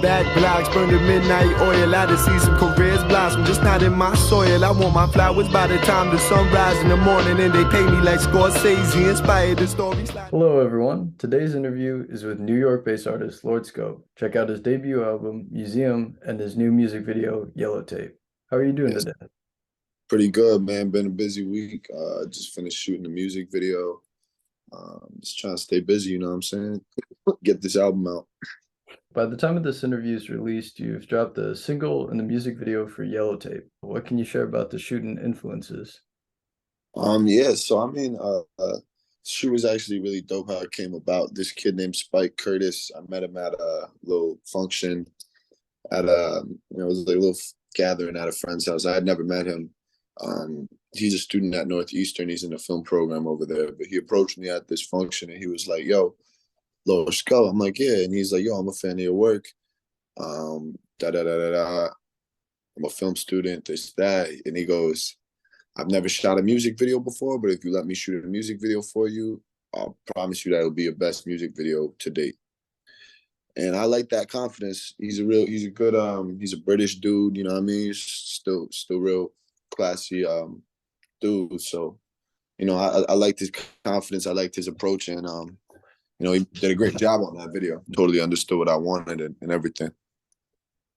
back blocks, burn the midnight oil. I to see some careers blossom, just not in my soil. I want my flowers by the time the sun rises in the morning, and they pay me like Scorsese, inspired the stories. Hello, everyone. Today's interview is with New York-based artist Lord SKO. Check out his debut album, Museum, and his new music video, Yellow Tape. How are you doing today? Pretty good, man. Been a busy week. Just finished shooting the music video. Just trying to stay busy, you know what I'm saying? Get this album out. By the time of this interview is released, you've dropped a single and the music video for Yellow Tape. What can you share about the shoot and influences? Yeah, so shoot was actually really dope how it came about. This kid named Spike Curtis, I met him at a little function at it was like a little gathering at a friend's house. I had never met him. He's a student at Northeastern. He's in a film program over there. But he approached me at this function and he was like, "Yo, Lord Skull." I'm like, "Yeah." And he's like, "Yo, I'm a fan of your work. Da da da da da. I'm a film student, this, that." And he goes, "I've never shot a music video before, but if you let me shoot a music video for you, I'll promise you that it'll be your best music video to date." And I like that confidence. He's a good, he's a British dude, you know what I mean? He's still real classy dude. So, I liked his confidence. I liked his approach, and he did a great job on that video. Totally understood what I wanted and everything.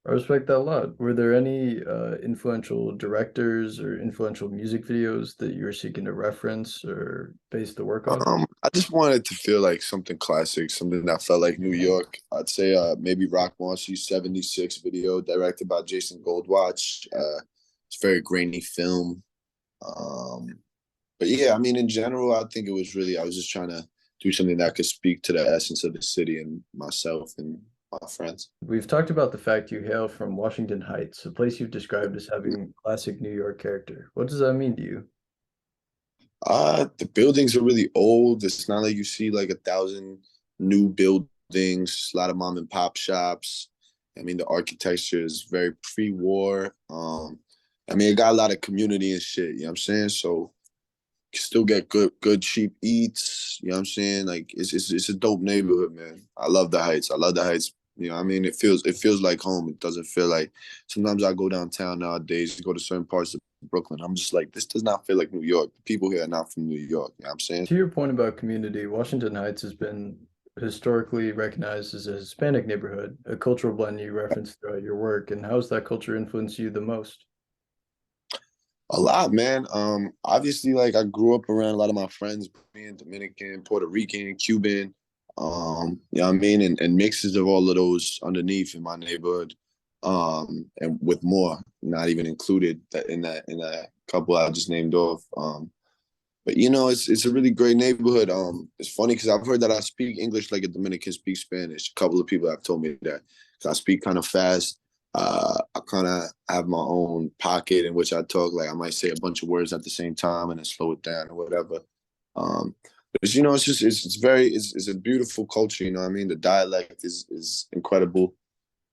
I respect that a lot. Were there any influential directors or influential music videos that you were seeking to reference or base the work on? I just wanted to feel like something classic, something that felt like New York. I'd say maybe Rock Marcy's 76 video directed by Jason Goldwatch. It's a very grainy film. But yeah, I mean, in general, I think I was just trying to do something that could speak to the essence of the city and myself and my friends. We've talked about the fact you hail from Washington Heights, a place you've described as having classic New York character. What does that mean to you? The buildings are really old. It's not like you see like 1,000 new buildings, a lot of mom and pop shops. I mean, the architecture is very pre-war. It got a lot of community and shit, you know what I'm saying? So you can still get good cheap eats, you know what I'm saying? Like it's a dope neighborhood, man. I love the Heights. I love the Heights. You know what I mean? It feels like home. It doesn't feel like sometimes I go downtown nowadays, go to certain parts of Brooklyn. I'm just like, this does not feel like New York. The people here are not from New York. You know what I'm saying? To your point about community, Washington Heights has been historically recognized as a Hispanic neighborhood, a cultural blend you referenced throughout your work. And how has that culture influenced you the most? A lot, man. Obviously, like I grew up around a lot of my friends being Dominican, Puerto Rican, Cuban, you know what I mean? And mixes of all of those underneath in my neighborhood. And with more, not even included in that couple I just named off. But it's a really great neighborhood. It's funny because I've heard that I speak English like a Dominican speaks Spanish. A couple of people have told me that. 'Cause I speak kind of fast. I kind of have my own pocket in which I talk. Like I might say a bunch of words at the same time and then slow it down or whatever. But it's a beautiful culture. You know what I mean? The dialect is incredible.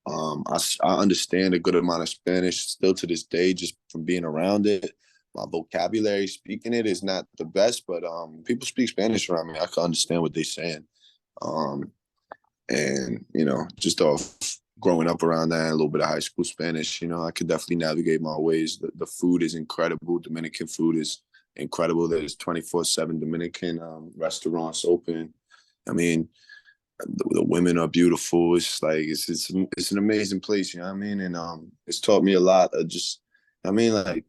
I understand a good amount of Spanish still to this day just from being around it. My vocabulary speaking it is not the best, but people speak Spanish around me. I can understand what they're saying. And just off growing up around that and a little bit of high school Spanish, I could definitely navigate my ways. The food is incredible. Dominican food is incredible. There's 24/7 Dominican restaurants open. I mean, the women are beautiful. It's like it's an amazing place, you know what I mean? And it's taught me a lot of just, like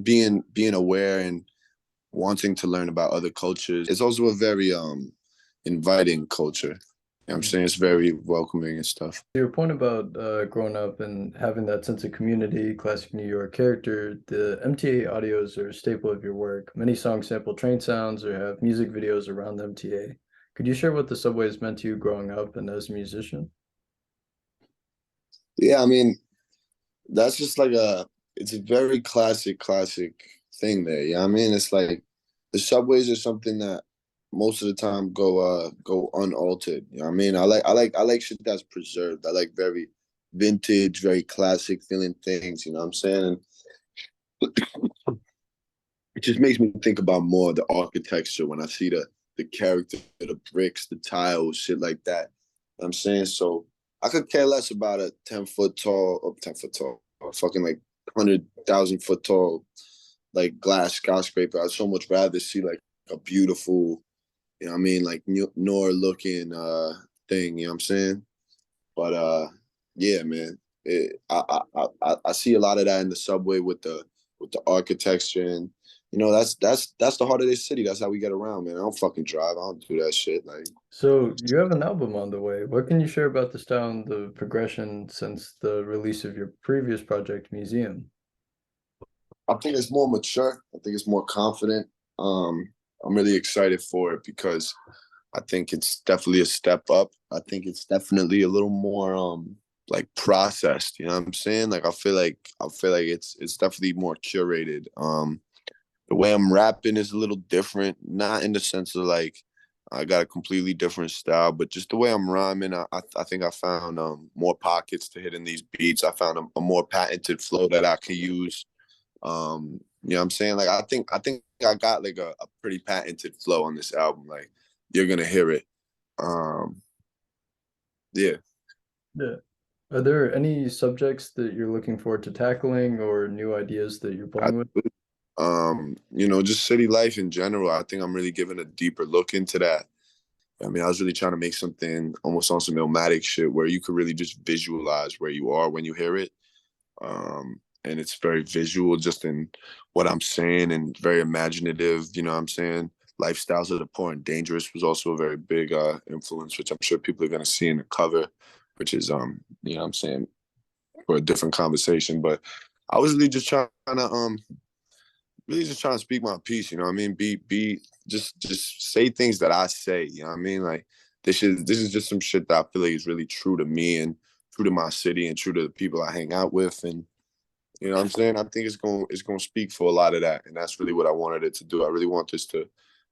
being aware and wanting to learn about other cultures. It's also a very inviting culture. You know what I'm saying? It's very welcoming and stuff. Your point about growing up and having that sense of community, classic New York character, the MTA audios are a staple of your work. Many songs sample train sounds or have music videos around the MTA. Could you share what the subways meant to you growing up and as a musician? Yeah, that's just like it's a very classic thing there. You know what I mean? It's like the subways are something that most of the time go unaltered. You know what I mean? I like shit that's preserved. I like very vintage, very classic feeling things, you know what I'm saying? And it just makes me think about more the architecture when I see the character, the bricks, the tiles, shit like that. You know what I'm saying? So I could care less about a 10-foot tall or 10-foot tall, fucking like 100,000-foot tall, like glass skyscraper. I'd so much rather see like a beautiful, you know what I mean, like Nor looking thing, you know what I'm saying? But yeah, man. I see a lot of that in the subway with the architecture, and you know that's the heart of this city. That's how we get around, man. I don't fucking drive. I don't do that shit. Like, So you have an album on the way. What can you share about the style and the progression since the release of your previous project, Museum? I think it's more mature. I think it's more confident. I'm really excited for it because I think it's definitely a step up. I think it's definitely a little more like processed, you know what I'm saying? Like I feel like it's definitely more curated. The way I'm rapping is a little different, not in the sense of like I got a completely different style, but just the way I'm rhyming, I think I found more pockets to hit in these beats. I found a more patented flow that I can use. You know what I'm saying? Like I think I got like a pretty patented flow on this album. Like you're gonna hear it. Um, yeah. Yeah. Are there any subjects that you're looking forward to tackling or new ideas that you're I, playing with? you know, just city life in general. I think I'm really giving a deeper look into that. I mean, I was really trying to make something almost on some nomadic shit where you could really just visualize where you are when you hear it. And it's very visual just in what I'm saying and very imaginative, you know what I'm saying? Lifestyles of the Poor and Dangerous was also a very big influence, which I'm sure people are gonna see in the cover, which is you know what I'm saying, for a different conversation. But I was really just trying to speak my piece, you know what I mean? Be just say things that I say, you know what I mean? Like this is just some shit that I feel like is really true to me and true to my city and true to the people I hang out with. And you know what I'm saying? I think it's gonna speak for a lot of that. And that's really what I wanted it to do. I really want this to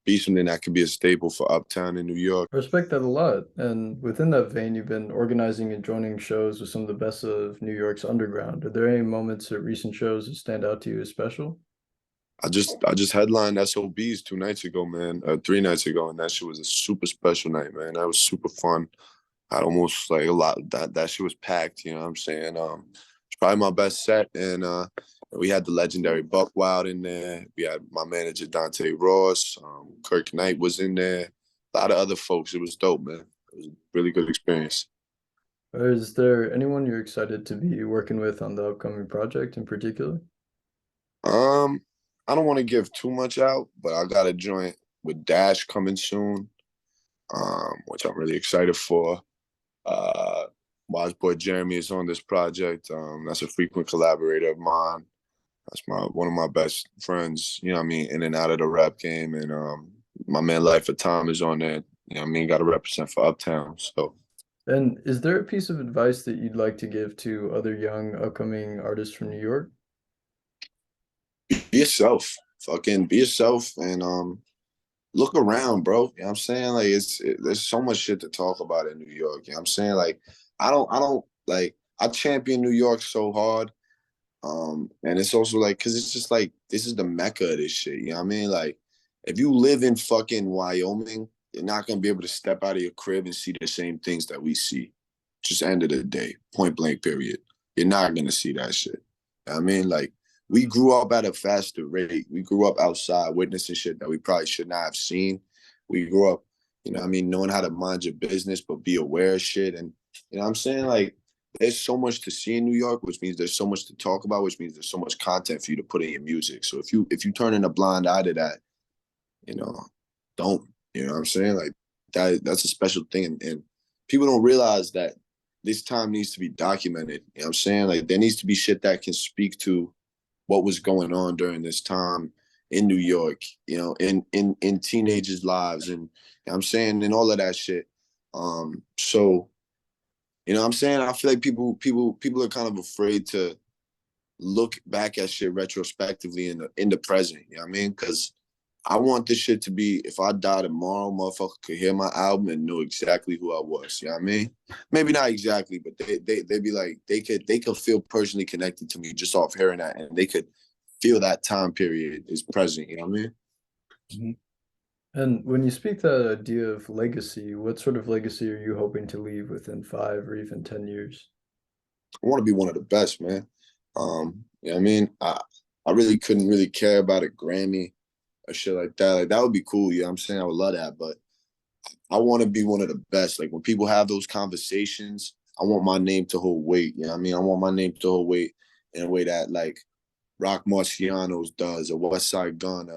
be something that could be a staple for Uptown in New York. I respect that a lot. And within that vein, you've been organizing and joining shows with some of the best of New York's underground. Are there any moments at recent shows that stand out to you as special? I just headlined SOBs 2 nights ago, man, 3 nights ago, and that shit was a super special night, man. That was super fun. Had almost like a lot that shit was packed, you know what I'm saying? It's probably my best set. And we had the legendary Buck Wild in there. We had my manager Dante Ross, Kirk Knight was in there, a lot of other folks. It was dope, man. It was a really good experience. Or is there anyone you're excited to be working with on the upcoming project in particular? Um, I don't want to give too much out, but I got a joint with Dash coming soon, which I'm really excited for. Uh, Wise boy Jeremy is on this project. That's a frequent collaborator of mine. That's one of my best friends, you know what I mean, in and out of the rap game. And my man Life of Tom is on there. You know what I mean, gotta represent for Uptown. So And is there a piece of advice that you'd like to give to other young upcoming artists from New York? be yourself. Fucking be yourself and look around, bro. You know what I'm saying? Like there's so much shit to talk about in New York. You know what I'm saying? Like I don't like I champion New York so hard. And it's also like, cause it's just like this is the mecca of this shit. You know what I mean? Like, if you live in fucking Wyoming, you're not gonna be able to step out of your crib and see the same things that we see. Just end of the day, point blank, period. You're not gonna see that shit. You know what I mean? Like, we grew up at a faster rate. We grew up outside witnessing shit that we probably should not have seen. We grew up, you know what I mean, knowing how to mind your business, but be aware of shit. And you know what I'm saying? Like, there's so much to see in New York, which means there's so much to talk about, which means there's so much content for you to put in your music. So if you turn in a blind eye to that, you know, don't. You know what I'm saying? Like that's a special thing. And people don't realize that this time needs to be documented. You know what I'm saying? Like there needs to be shit that can speak to what was going on during this time in New York, you know, in teenagers' lives and you know what I'm saying, and all of that shit. So you know what I'm saying? I feel like people are kind of afraid to look back at shit retrospectively in the present. You know what I mean? Because I want this shit to be, if I die tomorrow, motherfucker could hear my album and know exactly who I was. You know what I mean? Maybe not exactly, but they'd be like, they could feel personally connected to me just off hearing that, and they could feel that time period is present. You know what I mean? Mhm. And when you speak that idea of legacy, what sort of legacy are you hoping to leave within 5 or even 10 years? I want to be one of the best, man. You know what I mean? I really couldn't really care about a Grammy or shit like that. Like that would be cool, you know what I'm saying? I would love that, but I want to be one of the best. Like when people have those conversations, I want my name to hold weight. You know what I mean? I want my name to hold weight in a way that like Rock Marciano's does, or West Side Gun,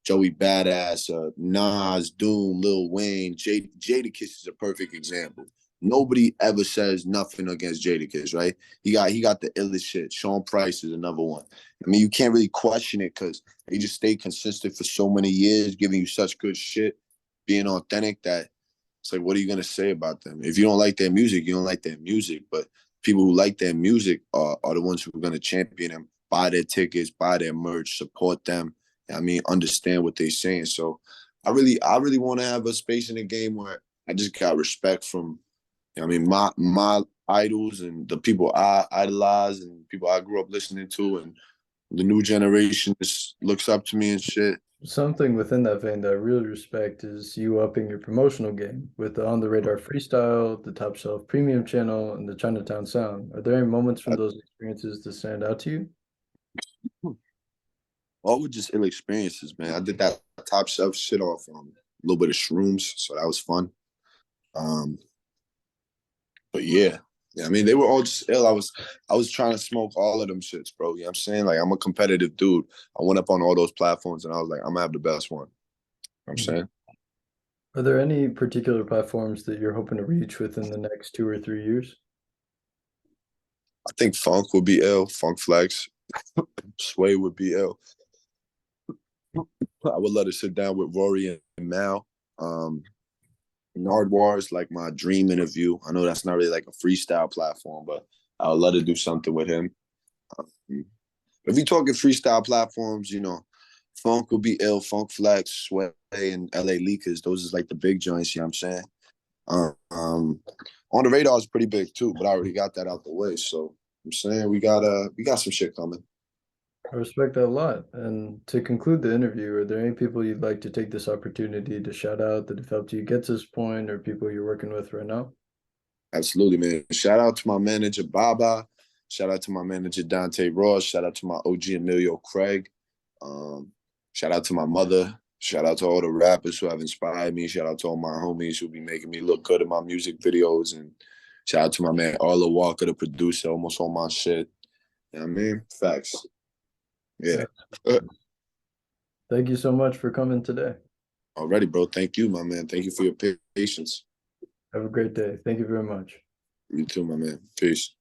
Joey Badass, Nas, Doom, Lil Wayne, Jadakiss is a perfect example. Nobody ever says nothing against Jadakiss, right? He got the illest shit. Sean Price is another one. I mean, you can't really question it because he just stayed consistent for so many years, giving you such good shit, being authentic that it's like, what are you gonna say about them? If you don't like their music, you don't like their music. But people who like their music are the ones who are gonna champion them, buy their tickets, buy their merch, support them. I mean, understand what they're saying. So I really want to have a space in the game where I just got respect from, I mean, my idols and the people I idolize and people I grew up listening to, and the new generation just looks up to me and shit. Something within that vein that I really respect is you upping your promotional game with the On the Radar Freestyle, the Top Shelf Premium channel, and the Chinatown Sound. Are there any moments from those experiences that stand out to you? All with just ill experiences, man. I did that top shelf shit off a little bit of shrooms, so that was fun. Um, but yeah, I mean, they were all just ill. I was trying to smoke all of them shits, bro. You know what I'm saying? Like, I'm a competitive dude. I went up on all those platforms and I was like, I'm gonna have the best one. You know what I'm saying? Are there any particular platforms that you're hoping to reach within the next 2 or 3 years? I think Funk would be ill. Funk Flex. Sway would be ill. I would love to sit down with Rory and Mal. Nardwar is like my dream interview. I know that's not really like a freestyle platform, but I would love to do something with him. Um, if you're talking freestyle platforms, Funk will be ill, Funk Flex, Sway, and LA Leakers. Those is like the big joints, you know what I'm saying? On the Radar is pretty big too, but I already got that out the way. So I'm saying we got some shit coming. I respect that a lot. And to conclude the interview, are there any people you'd like to take this opportunity to shout out that have helped you get to this point, or people you're working with right now? Absolutely, man. Shout out to my manager Baba. Shout out to my manager Dante Ross. Shout out to my OG Emilio Craig. Shout out to my mother. Shout out to all the rappers who have inspired me. Shout out to all my homies who be making me look good in my music videos. And shout out to my man Arlo Walker, the producer, almost all my shit. You know what I mean? Facts. Yeah. Thank you so much for coming today. Already, bro. Thank you, my man. Thank you for your patience. Have a great day. Thank you very much. You too, my man. Peace.